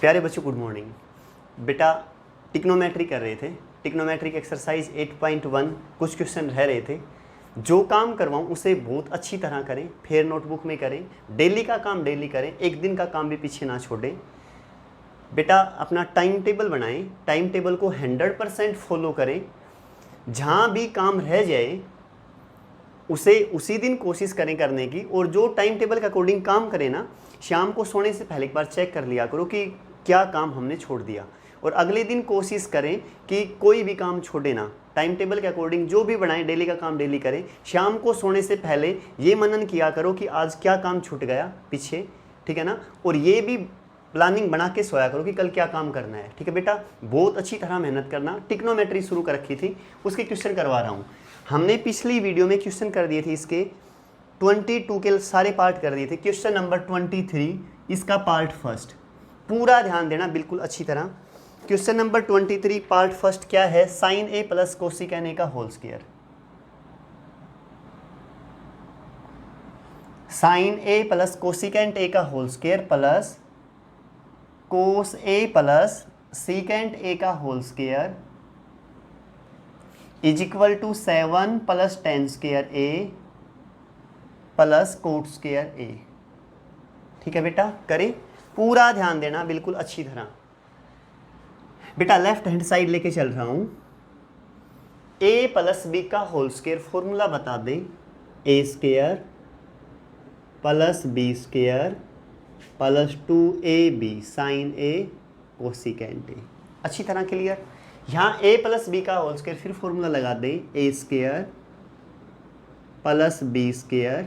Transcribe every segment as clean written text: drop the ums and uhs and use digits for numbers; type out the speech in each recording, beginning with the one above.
प्यारे बच्चों good morning. बेटा टिक्नोमेट्री कर रहे थे, टिक्नोमेट्री की एक्सरसाइज 8.1 कुछ क्वेश्चन रह रहे थे। जो काम करवाऊँ उसे बहुत अच्छी तरह करें, फिर नोटबुक में करें, डेली का काम डेली करें, एक दिन का काम भी पीछे ना छोड़ें। बेटा अपना टाइम टेबल बनाएं, टाइम टेबल को 100% फॉलो करें। जहाँ भी काम रह जाए उसे उसी दिन कोशिश करें करने की, और जो टाइम टेबल के अकॉर्डिंग काम करें ना, शाम को सोने से पहले एक बार चेक कर लिया करो कि क्या काम हमने छोड़ दिया, और अगले दिन कोशिश करें कि कोई भी काम छोड़े ना। टाइम टेबल के अकॉर्डिंग जो भी बनाएं, डेली का काम डेली करें। शाम को सोने से पहले ये मनन किया करो कि आज क्या काम छूट गया पीछे, ठीक है ना। और ये भी प्लानिंग बना के सोया करो कि कल क्या काम करना है, ठीक है बेटा। बहुत अच्छी तरह मेहनत करना। टिक्नोमेट्री शुरू कर रखी थी, उसके क्वेश्चन करवा रहा हूँ। हमने पिछली वीडियो में क्वेश्चन कर दिए थे, इसके 22 के सारे पार्ट कर दिए थे। क्वेश्चन नंबर 23 इसका पार्ट फर्स्ट, पूरा ध्यान देना बिल्कुल अच्छी तरह। क्वेश्चन नंबर 23 पार्ट फर्स्ट क्या है? Sign A plus cosecant A का whole square. Sine A plus cosecant A का whole square plus cos A plus secant A का whole square is equal to 7 plus tan square A plus cot square A. ठीक है बेटा, करें, पूरा ध्यान देना बिल्कुल अच्छी तरह। बेटा लेफ्ट हैंड साइड लेके चल रहा हूं। ए प्लस बी का होल स्क्वायर फॉर्मूला बता दे, A square plus B square plus 2ab sine A cosecant A. अच्छी तरह क्लियर। यहाँ ए प्लस बी का होल स्क्वायर, फिर फॉर्मूला लगा दे, A square plus B square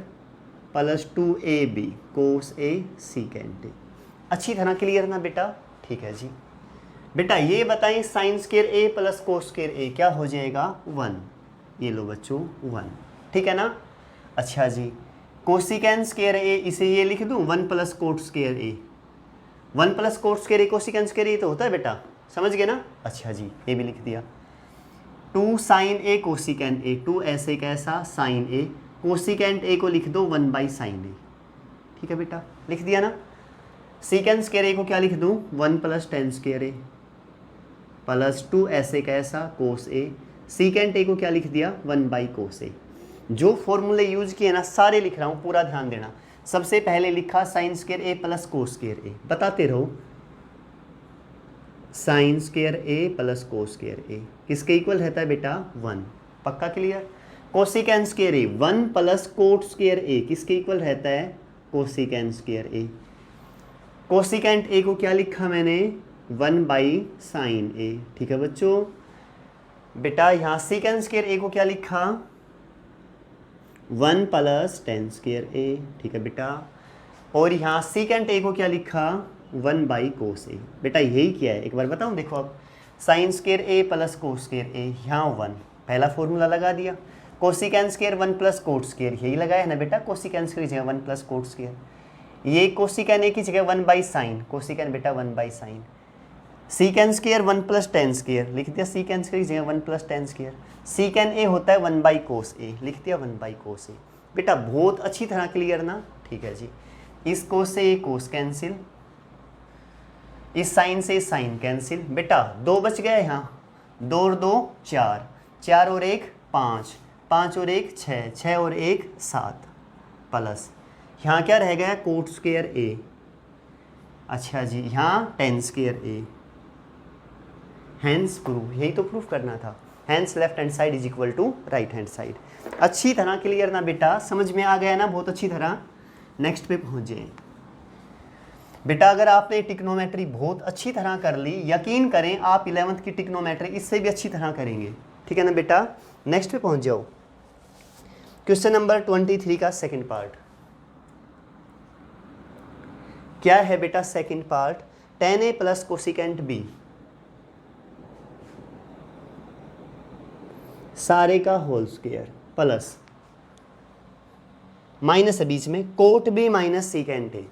plus 2ab cos A secant A. अच्छी तरह क्लियर ना बेटा? ठीक है जी। बेटा ये बताएं sine square A plus cos square ए क्या हो जाएगा? 1। ये लो बच्चों 1, ठीक है ना। अच्छा जी, कोसिकेंट स्क्वायर ए इसे ये लिख दूं 1 प्लस कोट स्क्वायर ए। 1 प्लस कोट स्क्वायर ए कोसिकेंट स्क्वायर ए तो होता है बेटा, समझ गए ना। अच्छा जी, ये भी लिख दिया। 2 साइन ए कोसिकेंट ए, 2 ऐसे कैसा साइन ए, कोसिकेंट ए को लिख दो 1 बाई साइन ए। ठीक है बेटा, लिख दिया ना। सीकेंट स्क्वायर ए को क्या लिख दूं? 1 plus tan square A plus 2 ऐसे कैसा कोस ए। सीकेंट ए को क्या लिख दिया? 1 बाई कोस ए। जो फॉर्मूले यूज किए ना सारे लिख रहा हूँ, पूरा ध्यान देना। सबसे पहले लिखा sine square A plus cos square ए, बताते रहो। Sine square A plus cos square ए किसके इक्वल रहता है बेटा? 1। पक्का क्लियर। कोसिकेंट स्क्वायर ए 1 प्लस कोट स्क्वायर ए किसके इक्वल रहता है? Cosecant square A. Cosecant A को क्या लिखा मैंने? 1 बाई साइन ए। ठीक है बच्चों। बेटा यहाँ सीकेंट स्क्वायर ए को क्या लिखा? 1 प्लस टेन स्क्वायर ए। ठीक है बेटा। और यहाँ सीकेंट ए को क्या लिखा? 1 बाई कोस ए। बेटा यही किया है, एक बार बताऊँ, देखो अब sine square A plus cos square ए, यहाँ 1, पहला फॉर्मूला लगा दिया। Cosecant square 1 plus cot square, यही लगाया है ना बेटा। कोसिकेंट स्क्वायर की जगह 1 प्लस कोट स्क्वायर, ये कोसिकेंट ए की जगह 1 बाई साइन, कोसिकेंट बेटा 1 by sign. Secant square 1 plus tan square, लिख दिया सीकेंट स्क्वायर की जगह 1 plus tan square. Secant A होता है 1 बाई कोस ए, लिख दिया 1 बाई कोस ए। बेटा बहुत अच्छी तरह क्लियर ना? ठीक है जी। इस कोस से कोस कैंसिल, इस साइन से साइन कैंसिल। बेटा 2 बच गया यहाँ, 2 और 2 4, 4 और 1 5, 5 और 1 6, 6 और 1 7 प्लस यहाँ क्या रह गया? Cot square A. अच्छा जी, यहाँ tan square A. Hence proof, यही तो प्रूफ करना था। Hence left hand side is equal to right hand side. अच्छी तरह क्लियर ना बेटा? समझ में आ गया ना? बहुत अच्छी तरह। नेक्स्ट पे पहुंच जाए बेटा। अगर आपने टिक्नोमेट्री बहुत अच्छी तरह कर ली, यकीन करें आप 11th की टिक्नोमेट्री इससे भी अच्छी तरह करेंगे। ठीक है ना बेटा? नेक्स्ट पे पहुंच जाओ। क्वेश्चन नंबर 23 का सेकंड पार्ट क्या है बेटा? Second part, tan a plus cosecant B सारे का होल स्क्वायर प्लस माइनस है बीच में, cot B minus secant A,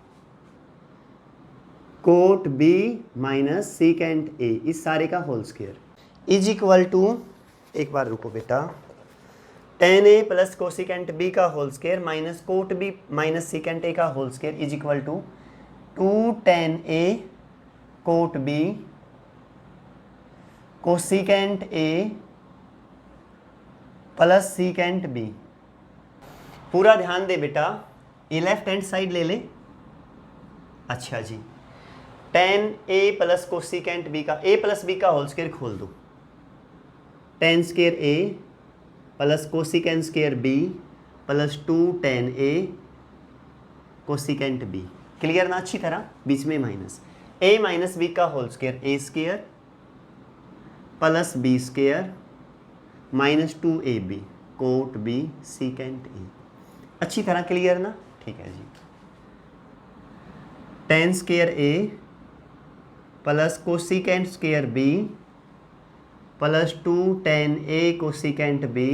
cot B minus secant A, इस सारे का whole square is equal to, एक बार रुको बेटा, tan a plus cosecant B का whole square minus cot B minus secant A का whole square is equal to 2 tan a cot B cosecant A plus secant B. पूरा ध्यान दे बेटा, ये लेफ्ट हैंड साइड ले ले। अच्छा जी, tan A plus cosecant B का, ए प्लस बी का होल स्क्वायर खोल दो, tan square A plus cosecant square B plus 2 tan A cosecant B. Clear ना अच्छी तरह, बीच में माइनस, ए माइनस बी का whole square A square plus B square minus 2ab cot B secant A. अच्छी तरह क्लियर ना, ठीक है जी। Tan square A plus cosecant square B plus 2 tan A cosecant B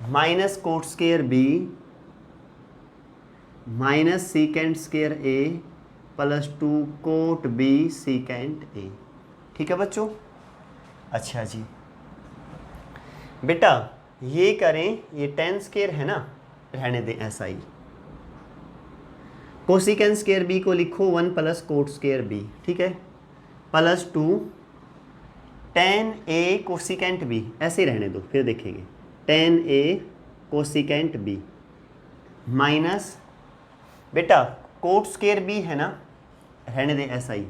minus cot square B minus secant square A plus 2 cot B secant A. ठीक है बच्चों। अच्छा जी बेटा, ये करें, ये टेन स्क्वायर है ना, रहने दें ऐसा ही। कोसिकेंट स्क्वायर बी को लिखो 1 प्लस कोट स्क्वायर बी, ठीक है, plus 2 tan A cosecant B, ऐसे ही रहने दो, फिर देखेंगे। Ten A cosecant B minus, बेटा कोट स्क्वायर बी है ना, रहने दें ऐसा ही।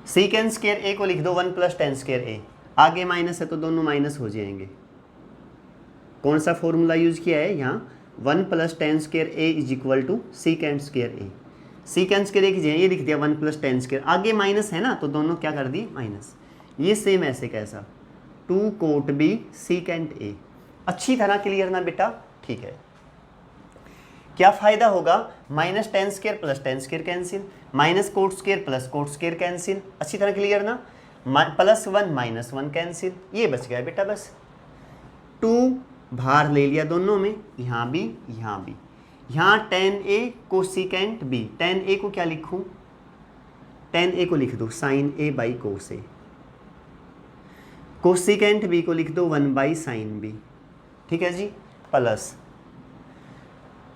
सीकेंट स्क्वायर ए को लिख दो 1 प्लस टेन स्क्वायर ए, आगे माइनस है तो दोनों माइनस हो जाएंगे। कौन सा फॉर्मूला यूज किया है यहाँ, 1 plus tan square A is equal to secant square A. Secant square A की जगह ये लिख दिया 1 प्लस टेन स्क्वायर, आगे माइनस है ना तो दोनों क्या कर दिए माइनस। ये सेम ऐसे कैसा, 2 कोट बी सीकेंट ए। अच्छी तरह क्लियर ना बेटा, ठीक है। क्या फायदा होगा, minus ten square plus tan square cancel, minus cot square plus cot square cancel. अच्छी तरह क्लियर ना, प्लस 1 माइनस 1 कैंसिल, ये बच गया बेटा बस। 2 बाहर ले लिया दोनों में, यहाँ भी यहाँ भी। यहाँ tan A cosecant B, tan A को क्या लिखूँ, टेन ए को लिख दो sine A by cos A, cosecant B को लिख दो 1 बाई साइन बी, ठीक है जी, प्लस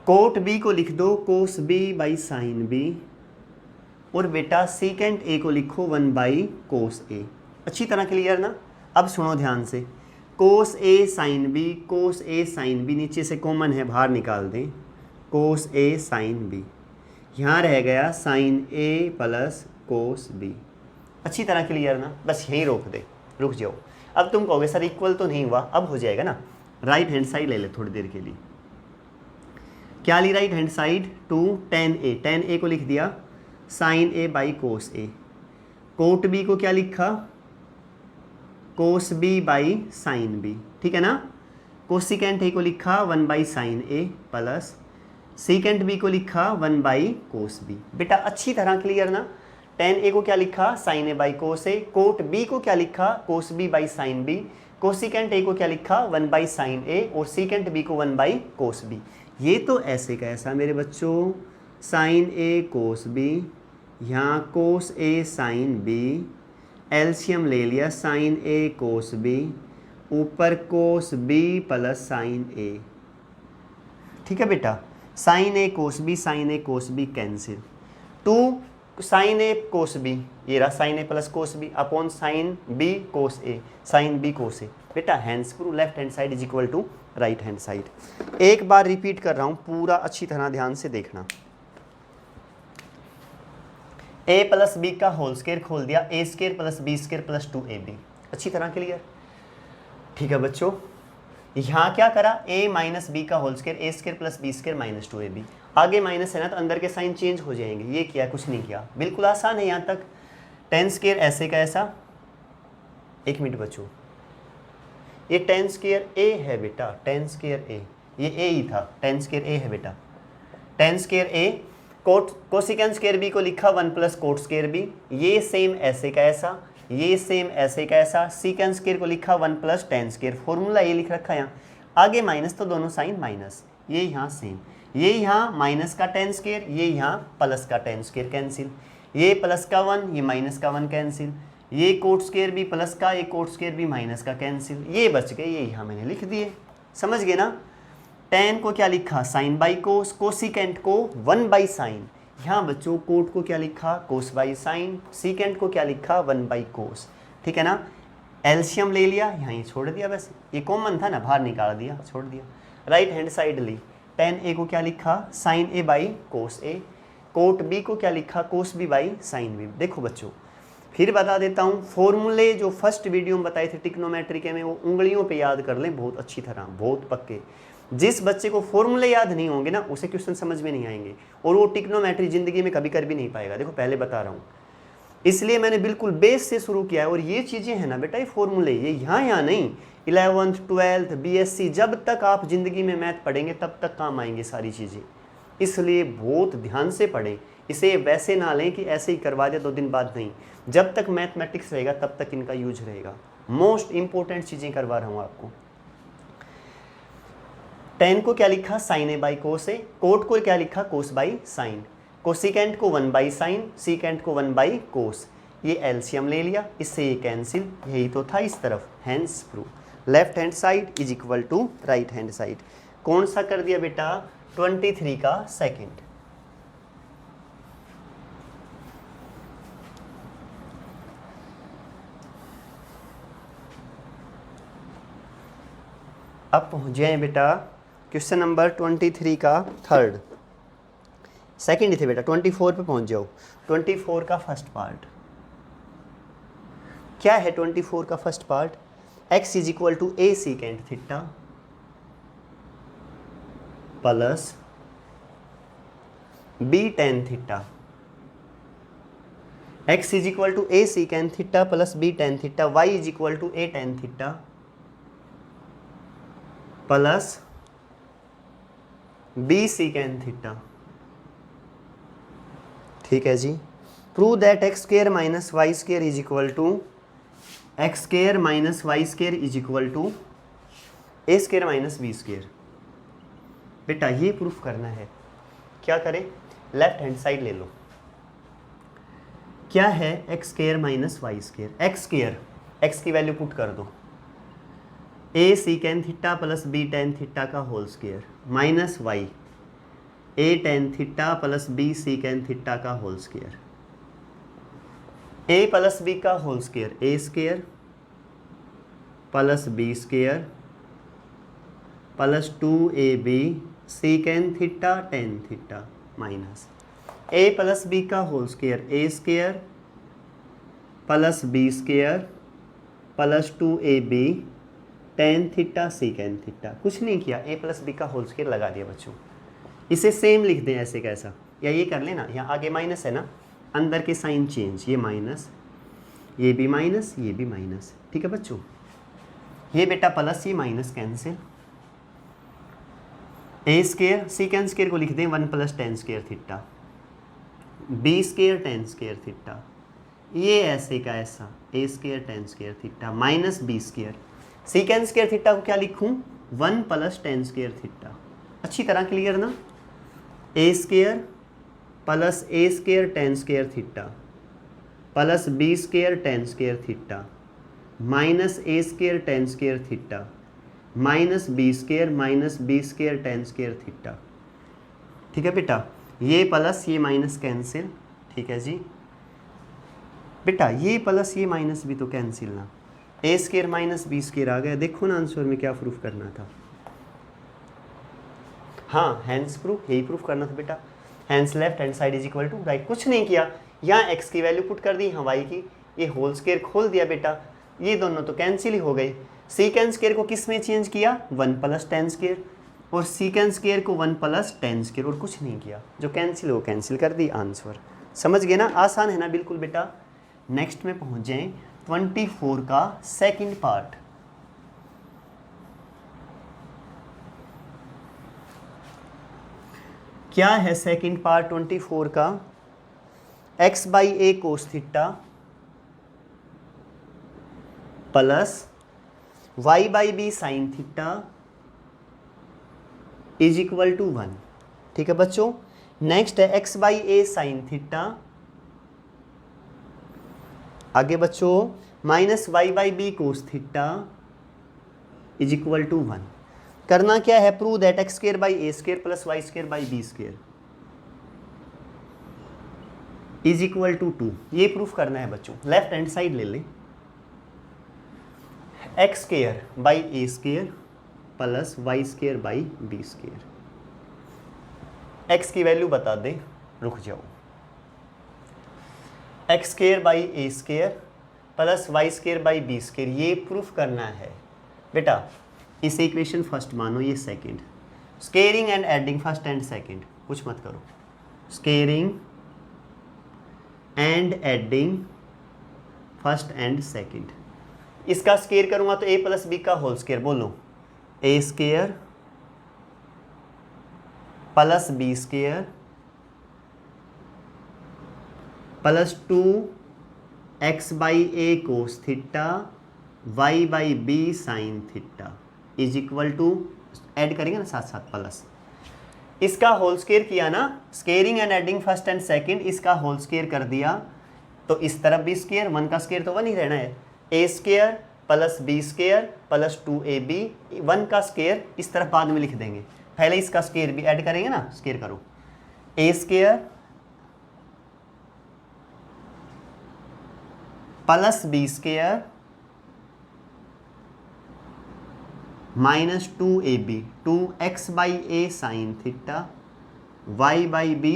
कोट बी को लिख दो cos B by sine B, और बेटा सीकेंट ए को लिखो 1 बाई कोस ए। अच्छी तरह क्लियर ना। अब सुनो ध्यान से, कोस A sine B, cos A sine B नीचे से कॉमन है, बाहर निकाल दें, कोस ए साइन बी, यहाँ रह गया sign A plus cos B. अच्छी तरह क्लियर ना, बस यहीं रोक दे, रुक जाओ। अब तुम कहोगे सर इक्वल तो नहीं हुआ, अब हो जाएगा ना। राइट हैंड साइड ले ले थोड़ी देर के लिए। क्या ली right hand side, 2 tan A, tan A को लिख दिया sine A by cos A, cot B को क्या लिखा, cos B by sine B, ठीक है ना। कोसिकेंट ए को लिखा 1 by sine A plus secant B को लिखा 1 बाई कोस बी। बेटा अच्छी तरह क्लियर ना। टेन ए को क्या लिखा, sine A by cos A, cot B को क्या लिखा, cos B by sine B, cosecant A को क्या लिखा 1 बाई साइन ए, और सीकेंट बी को 1 बाई कोस बी। ये तो ऐसे कैसा मेरे बच्चों, साइन ए कोस बी, यहाँ cos A sine B, LCM ले लिया साइन ए कोस बी, ऊपर cos B plus sine A, ठीक है बेटा। Sine A cos B, sine A cos B cancel, 2 sine A cos B, ये रहा sine A plus cos B upon sine B cos A, sine B cos A. बेटा hence prove left hand side is equal to right hand side. एक बार repeat कर रहा हूं, पूरा अच्छी तरह ध्यान से देखना। a प्लस बी का होल स्क्वायर खोल दिया, A square plus B square plus 2ab। अच्छी तरह क्लियर, ठीक है बच्चों। यहाँ क्या करा, a माइनस बी का whole square, A square plus B square minus 2ab। आगे माइनस है ना तो अंदर के साइन चेंज हो जाएंगे। ये किया, कुछ नहीं किया, बिल्कुल आसान है यहाँ तक। टेन स्क्वायर ऐसे का ऐसा, एक मिनट बच्चों, ये टेन स्क्वायर ए है बेटा, टेन स्क्वायर ए, ये ए ही था, टेन स्क्वायर ए है बेटा। टेन स्क्वायर ए, कोसिकेंट स्क्वायर बी को लिखा 1 प्लस कोट स्क्वायर बी, ये सेम ऐसे का ऐसा, ये सेम ऐसे का ऐसा। सीकेंट स्क्वायर को लिखा 1 प्लस टेन स्क्वायर, फॉर्मूला ये लिख रखा है यहाँ। आगे माइनस तो दोनों साइन माइनस, ये यहाँ सेम, ये यहाँ माइनस का टेन स्क्वायर, ये यहाँ प्लस का टेन स्क्वायर कैंसिल, ये प्लस का 1, ये माइनस का 1 कैंसिल, ये कोट स्क्वायर भी प्लस का, ये कोट स्क्वायर भी माइनस का कैंसिल, ये बच गए, ये यहाँ मैंने लिख दिए। समझ गए ना। टेन को क्या लिखा, साइन बाई कोस, कोसिकेंट को 1 बाई साइन, यहाँ बच्चों कोट को क्या लिखा, कोस बाई साइन, सीकेंट को क्या लिखा, 1 बाई कोस, ठीक है ना। एलसीएम ले लिया, यहाँ ये छोड़ दिया, बस ये कॉमन था ना, बाहर निकाल दिया, छोड़ दिया। राइट हैंड साइड ली, टेन ए को क्या लिखा, sine A by cos A, cot B को क्या लिखा, cos B by sine B. देखो बच्चों फिर बता देता हूँ, फॉर्मूले जो फर्स्ट वीडियो में बताए थे ट्रिग्नोमेट्री के में, वो उंगलियों पे याद कर लें बहुत अच्छी तरह, बहुत पक्के। जिस बच्चे को फॉर्मूले याद नहीं होंगे ना, उसे क्वेश्चन समझ में नहीं आएंगे, और वो ट्रिग्नोमेट्री जिंदगी में कभी कर भी नहीं पाएगा। देखो पहले बता रहा हूँ, इसलिए मैंने बिल्कुल बेस से शुरू किया है। और ये चीज़ें हैं ना बेटा, ये फॉर्मूले ये यहाँ नहीं, 11th 12th BSc, जब तक आप जिंदगी में मैथ पढ़ेंगे तब तक काम आएंगे सारी चीज़ें। इसलिए बहुत ध्यान से पढ़ें, इसे वैसे ना लें कि ऐसे ही करवा दिया 2 दिन बाद, नहीं। जब तक मैथमेटिक्स रहेगा तब तक इनका यूज रहेगा। मोस्ट इंपॉर्टेंट चीज़ें करवा रहा हूँ आपको। टेन को क्या लिखा, sine A by cos A, cot को क्या लिखा, कोस बाई साइन, कोसिकेंट को 1 बाई साइन, सीकेंट को 1 बाई कोस। ये एलसीएम ले लिया, इससे ये कैंसिल, यही तो था इस तरफ, hence proof. Left hand side is equal to right hand side. कौन सा कर दिया बेटा, 23 का सेकेंड। अब पहुंच जाए बेटा क्वेश्चन नंबर 23 का थर्ड, सेकंड ही थे बेटा, 24 पे पहुंच जाओ। 24 का फर्स्ट पार्ट क्या है, 24 का first part, x is equal to A secant theta plus B tan theta, x is equal to A secant theta plus B tan theta, y is equal to A tan theta plus B secant theta, ठीक है जी। Prove that X square minus Y square is equal to X square minus Y square is equal to A square minus B square. बेटा ये proof करना है, क्या करें, left hand side ले लो। क्या है X square minus Y square, X square, X की वैल्यू पुट कर दो, A secant theta plus B tan theta का whole square minus Y A tan theta plus B secant theta का whole square, A plus B का whole square A square plus B square plus 2ab secant theta tan theta minus A plus B का whole square A square plus B square plus 2ab tan theta secant theta. कुछ नहीं किया, ए plus B का whole square लगा दिया बच्चों। इसे same लिख दें ऐसे कैसा, या ये कर लेना, यहाँ आगे माइनस है ना, अंदर के साइन चेंज, ये माइनस, ये भी माइनस, ये भी माइनस, ठीक है बच्चों। ये बेटा प्लस, ये minus cancel, A square secant square को लिख दें 1 plus tan square theta, B square tan square theta, ये ऐसे का ऐसा A square tan square theta minus B square, secant square theta को क्या लिखूं, 1 प्लस टेन स्क्वायर थीटा। अच्छी तरह क्लियर ना, A square plus A square tan square theta plus B square tan square theta minus A square tan square theta minus B square tan square theta, ठीक है बेटा। ये plus ये minus cancel, ठीक है जी बेटा, ये प्लस ये माइनस भी तो कैंसिल ना, A square minus B square आ गया। देखो ना आंसर में क्या प्रूफ करना था, हाँ हैंस प्रूफ, यही प्रूफ करना था बेटा। Hence left hand side is equal to right, कुछ नहीं किया, यहाँ एक्स की वैल्यू पुट कर दी, यहाँ वाई की, ये होल स्क्वायर खोल दिया बेटा, ये दोनों तो कैंसिल ही हो गए। सीकेंट स्क्वायर को किस में चेंज किया, 1 प्लस टेन स्क्वायर, और सीकेंट स्क्वायर को 1 प्लस टेन स्क्वायर, और कुछ नहीं किया, जो कैंसिल हो कैंसिल कर दी, आंसर। समझ गए ना, आसान है ना बिल्कुल बेटा। नेक्स्ट में पहुंच जाएं 24 का सेकंड पार्ट। क्या है सेकंड पार्ट 24 का, x by A cos theta plus y by B sine theta is equal to 1, ठीक है बच्चों। नेक्स्ट है x by A sine theta, आगे बच्चों minus y by B cos theta is equal to 1। करना क्या है, prove that X square by A square plus Y square by B square. Is equal to 2, ये proof करना है बच्चों। Left hand side ले लें, X square by A square plus Y square by B square. X की value बता दें, रुक जाओ। X square by A square plus Y square by B square, ये प्रूफ करना है बेटा। इसे इक्वेशन फर्स्ट मानो, ये second. Squaring and adding first and second, कुछ मत करो। Squaring and adding first and second. इसका स्केयर करूंगा तो a प्लस बी का होल स्केयर, बोलो ए square plus B square plus 2x by A cos theta y by B sine theta is equal to, add करेंगे ना साथ साथ plus, इसका होल स्केयर किया ना, squaring and adding first and second, इसका होल स्केयर कर दिया तो इस तरफ भी स्केयर, 1 का स्केयर तो 1 ही रहना है, A square plus B square plus 2ab, 1 का स्केयर इस तरफ बाद में लिख देंगे, पहले इसका स्केयर भी ऐड करेंगे ना, स्केयर करो A square plus B square minus 2ab, 2x by A sine theta y by B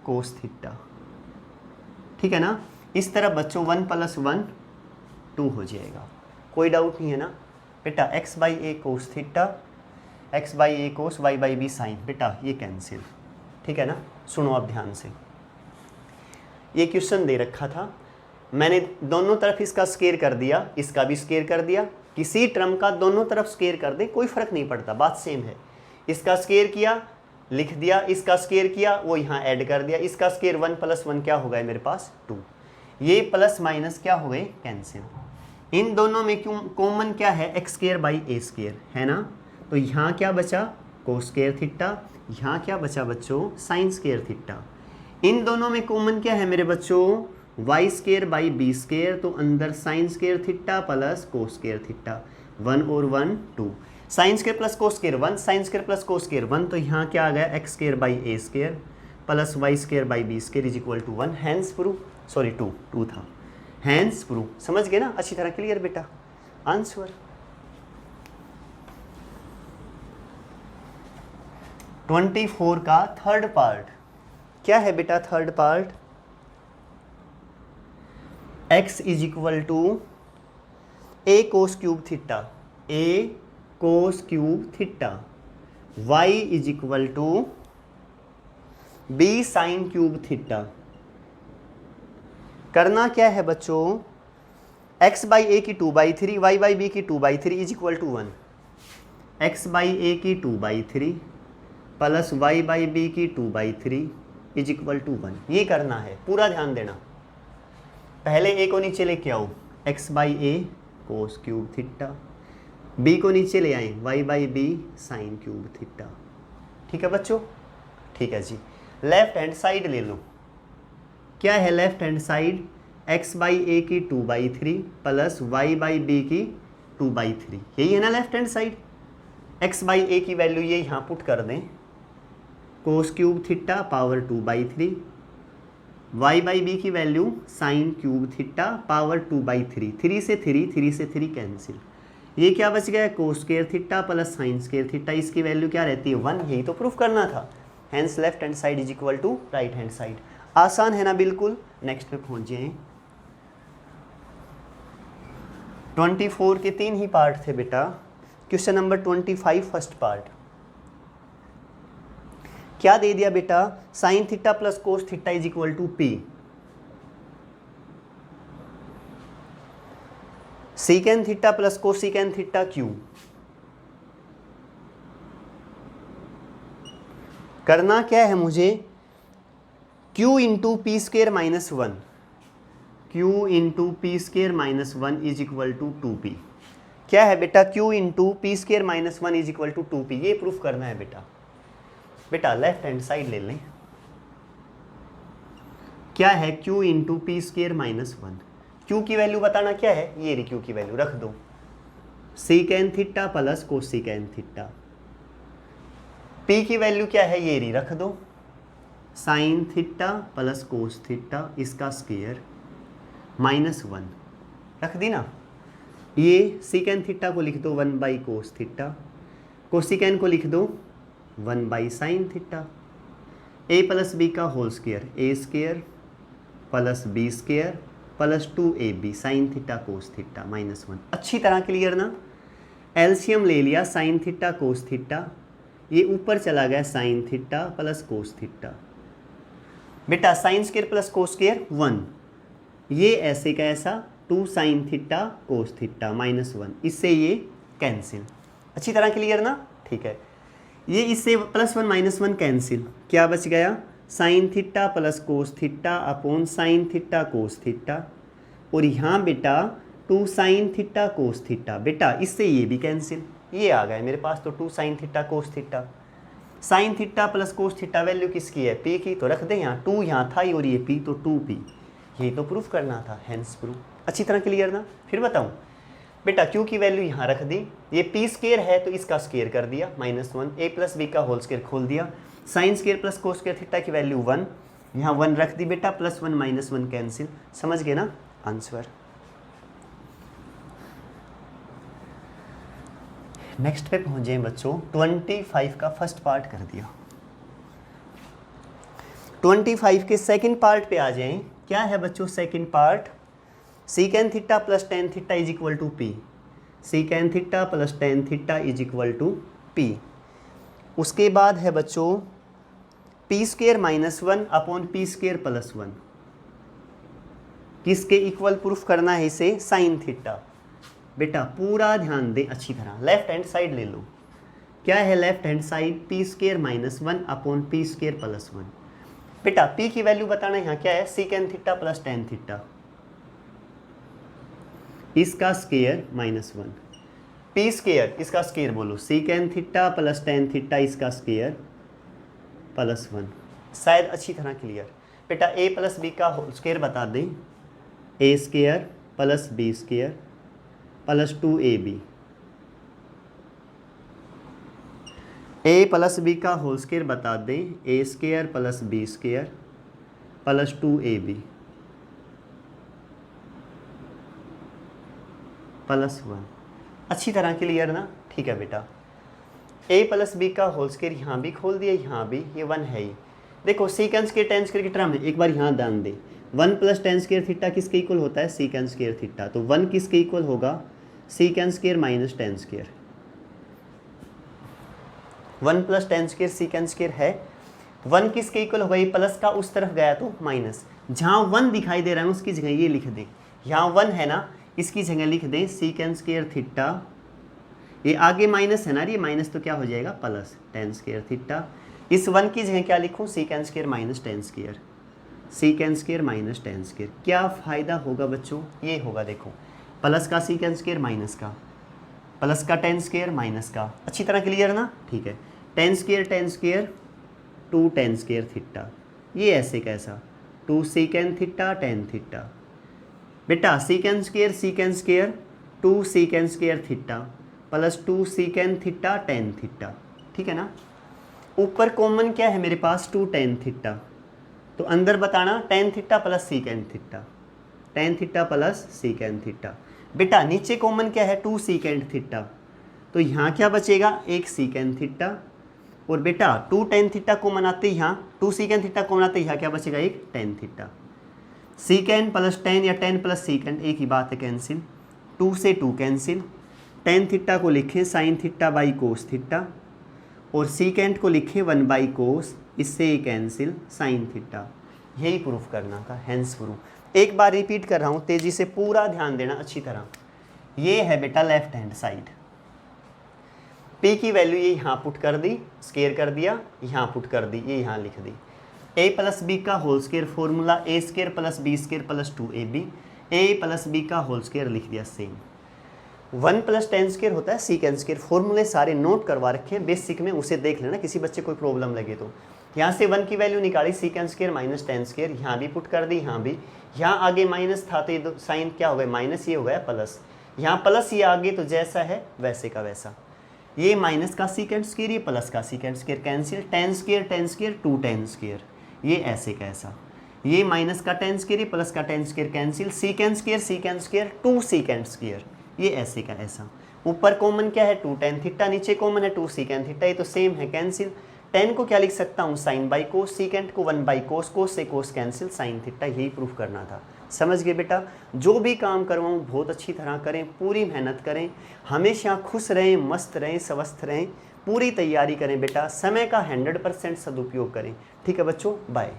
cos theta. ठीक है ना, इस तरह बच्चों 1 प्लस 1 2 हो जाएगा, कोई डाउट नहीं है ना बेटा। x by A cos theta, x by A cos y by B sine, बेटा ये कैंसिल। ठीक है ना, सुनो अब ध्यान से, ये क्वेश्चन दे रखा था, मैंने दोनों तरफ इसका स्केयर कर दिया, इसका भी स्केयर कर दिया, किसी टर्म का दोनों तरफ स्केयर कर दे कोई फर्क नहीं पड़ता, बात सेम है। इसका स्केयर किया लिख दिया, इसका स्केयर किया वो यहाँ ऐड कर दिया, इसका स्केयर 1 प्लस 1 क्या हो गया मेरे पास 2, ये प्लस माइनस क्या हो गए कैंसिल। इन दोनों में क्यों कॉमन क्या है, x square by A square है ना, तो यहाँ क्या बचा कोस स्केयर थीटा, यहाँ क्या बचा बच्चों साइन स्केयर थीटा। इन दोनों में कॉमन क्या है मेरे बच्चों, Y square by B square, तो अंदर sine square theta plus cos square theta, 1 और 1 2, sine square plus cos square 1, sine square plus cos square 1, तो यहाँ क्या आ गया X square by A square plus Y square by B square is equal to 1, hence proof, sorry 2 था, hence proof. समझ गए ना अच्छी तरह, क्लियर बेटा। आंसर 24 का थर्ड पार्ट क्या है बेटा, third part x is equal to A cos cube theta, A cos cube theta, y is equal to B sine cube theta. करना क्या है बच्चों, x बाई ए की 2/3, y बाई बी की 2/3 is equal to 1, x by A की 2/3 plus y by B की 2/3 is equal to 1, ये करना है, पूरा ध्यान देना। पहले ए को नीचे लेके आओ, x by A cos cube theta, b को नीचे ले आए y by B sine cube theta. ठीक है बच्चों, ठीक है जी। लेफ्ट हैंड साइड ले लो, क्या है left hand side, x by A की 2/3 प्लस y बाई बी की 2/3, यही है ना left hand side. x by A की वैल्यू ये यहाँ पुट कर दें, cos cube theta power 2/3, y by B की value sine cube theta power 2/3, 3 से 3 कैंसिल, ये क्या बच गया cos square theta plus sine square theta, इसकी वैल्यू क्या रहती है 1, यही तो प्रूफ करना था। Hence left hand side is equal to right hand side. आसान है ना बिल्कुल। नेक्स्ट पे पहुंच जाए। 24 के 3 ही पार्ट थे बेटा। क्वेश्चन नंबर 25 फर्स्ट पार्ट क्या दे दिया बेटा, sine theta plus cos theta is equal to P, secant theta plus cosecant theta Q. करना क्या है मुझे, q into P square minus 1, q into P square minus 1 is equal to 2p। क्या है बेटा, q into P square minus 1 is equal to 2p, ये proof करना है बेटा। बेटा लेफ्ट हैंड साइड ले लें, क्या है q into P square minus 1, q की वैल्यू बताना क्या है, ये रही q की वैल्यू रख दो, secant theta plus cosecant theta. p की वैल्यू क्या है, ये रही रख दो, sine theta plus cos theta इसका स्क्वायर -1 रख दी ना। ये सीकेंड थीटा को लिख दो 1 बाई कोस थीटा, कोसिकेंड को लिख दो 1 by sine theta. A plus B का whole square A square plus B square plus 2ab sine theta cos theta -1। अच्छी तरह क्लियर ना। एलसीएम ले लिया साइन थीटा कोस थीटा, ये ऊपर चला गया sine theta plus cos theta. बेटा sine square plus cos square 1, ये ऐसे का ऐसा 2 साइन थीटा कोस थीटा -1, इससे ये कैंसिल। अच्छी तरह क्लियर ना, ठीक है। ये इससे +1 -1 कैंसिल, क्या बच गया sine theta plus cos theta upon sine theta cos theta, और यहाँ बेटा 2 साइन थीटा कोस थीटा। बेटा इससे ये भी कैंसिल, ये आ गया मेरे पास तो 2 sign theta cos theta. Sign theta plus cos theta value किसकी है, पी की, तो रख दें यहाँ 2 यहाँ था और ये पी तो 2p, यही तो प्रूफ करना था, हेंस प्रूफ। अच्छी तरह क्लियर ना। फिर बताऊँ बेटा क्यू की वैल्यू यहाँ रख दी, ये पी स्क्वायर है तो इसका स्क्वायर कर दिया -1, ए प्लस बी का होल स्क्वायर खोल दिया, sign square plus cos square theta की वैल्यू 1, यहाँ 1 रख दी बेटा, +1 -1 कैंसिल। समझ गए ना आंसर। नेक्स्ट पे पहुंचे बच्चों, 25 का फर्स्ट पार्ट कर दिया। 25 के सेकंड पार्ट पे आ जाएं। क्या है बच्चों second part, secant theta plus tan theta is equal to P, secant theta plus tan theta is equal to P. उसके बाद है बच्चों P square -1 upon P square +1, किसके इक्वल प्रूफ करना है इसे, साइन थीटा। बेटा पूरा ध्यान दे अच्छी तरह, लेफ्ट हैंड साइड ले लो। क्या है left hand side, P square -1 upon P square +1। बेटा पी की वैल्यू बताना यहाँ क्या है, secant theta plus tan theta, इसका स्क्वायर -1, पी स्क्वायर इसका स्क्वायर बोलो, secant theta plus tan theta इसका स्क्वायर +1। शायद अच्छी तरह क्लियर। बेटा ए प्लस बी का होल स्क्वायर बता दें, A square plus B square plus 2ab, A plus B का होल स्क्वायर बता दें, A square plus B square plus 2ab +1। अच्छी तरह क्लियर ना, ठीक है बेटा। a प्लस बी का होल स्क्वायर यहाँ भी खोल दिया, यहाँ भी, ये 1 है ही। देखो सीकेंड स्क्वायर टेन स्क्वायर की टर्म है, एक बार यहाँ ध्यान दे, 1 प्लस टेन स्क्वायर थीटा किसके इक्वल होता है, सीकेंड स्क्वायर थीटा, तो 1 किसके इक्वल होगा, secant square minus ten square. 1 plus tan square secant square है, 1 किसके इक्वल होगा, ये प्लस का उस तरफ गया तो माइनस, जहाँ 1 दिखाई दे रहा है उसकी जगह ये लिख दें, यहाँ 1 है ना इसकी जगह लिख दें सीकेंड स्क्वायर थीटा, ये आगे माइनस है ना, ये माइनस तो क्या हो जाएगा प्लस टेन स्क्वायर थीटा। इस 1 की जगह क्या लिखूँ, secant square minus ten square, secant square minus ten square. क्या फ़ायदा होगा बच्चों, ये होगा देखो, प्लस का सीकेंड स्क्वायर माइनस का, प्लस का टेन स्क्वायर माइनस का। अच्छी तरह क्लियर ना, ठीक है। Ten square 2 ten square theta, ये ऐसे कैसा 2 सीकेंड थीटा टेन थीटा। बेटा secant square 2 secant square theta plus 2 secant theta tan theta, ठीक है ना। ऊपर कॉमन क्या है मेरे पास, 2 टेन थीटा, तो अंदर बताना ten theta plus secant theta, tan theta plus secant theta. बेटा नीचे कॉमन क्या है, 2 सीकेंड थीटा, तो यहाँ क्या बचेगा, एक सीकेंड थीटा, और बेटा 2 टेन थीटा कॉमन आते यहाँ, 2 सीकेंड थीटा कॉमन आते यहाँ क्या बचेगा, एक टेन थीटा। सीकेंड प्लस टेन या टेन प्लस सीकेंड एक ही बात है, कैंसिल, 2 से 2 कैंसिल। टेन थीटा को लिखें sine theta by cos theta, और सीकेंड को लिखें 1 बाई कोस, इससे ये कैंसिल साइन थीटा। यही प्रूफ करना था, हेंस प्रूफ। एक बार रिपीट कर रहा हूँ, तेज़ी से पूरा ध्यान देना अच्छी तरह। ये है बेटा लेफ्ट हैंड साइड, P की वैल्यू ये यहाँ पुट कर दी, स्क्वायर कर दिया, यहाँ पुट कर दी, ये यहाँ लिख दी। a प्लस बी का whole square formula A square plus B square plus 2ab, a plus B का होल स्क्वायर लिख दिया सेम। 1 प्लस टेन स्क्वायर होता है सीकेंड स्क्वायर, फॉर्मूले सारे नोट करवा रखे हैं बेसिक में, उसे देख लेना, किसी बच्चे कोई प्रॉब्लम लगे तो। यहाँ से 1 की वैल्यू निकाली, secant square minus ten square, यहाँ भी पुट कर दी, यहाँ भी, यहाँ आगे माइनस था तो ये साइन क्या हो गया, माइनस, ये हो गया प्लस, यहाँ प्लस ये आगे तो जैसा है वैसे का वैसा। ये माइनस का सीकेंड स्क्वायर, ये प्लस का secant square cancel, ten square 2 ten square, ये ऐसे का ऐसा, ये माइनस का टेन स्क्वायर, ये प्लस का ten square cancel, secant square 2 secant square, ये ऐसे का ऐसा। ऊपर कॉमन क्या है 2 tan थीटा, नीचे कॉमन है 2 सीकेंड थीटा, ये तो सेम है कैंसिल। tan को क्या लिख सकता हूँ साइन बाई कोस, सीकेंड को 1 बाई कोस, कोस से कोस कैंसिल, साइन थीटा, यही प्रूफ करना था। समझ गए बेटा? जो भी काम करवाऊँ बहुत अच्छी तरह करें, पूरी मेहनत करें, हमेशा खुश रहें, मस्त रहें, स्वस्थ रहें, पूरी तैयारी करें बेटा, समय का 100% सदुपयोग करें। ठीक है बच्चों, बाय।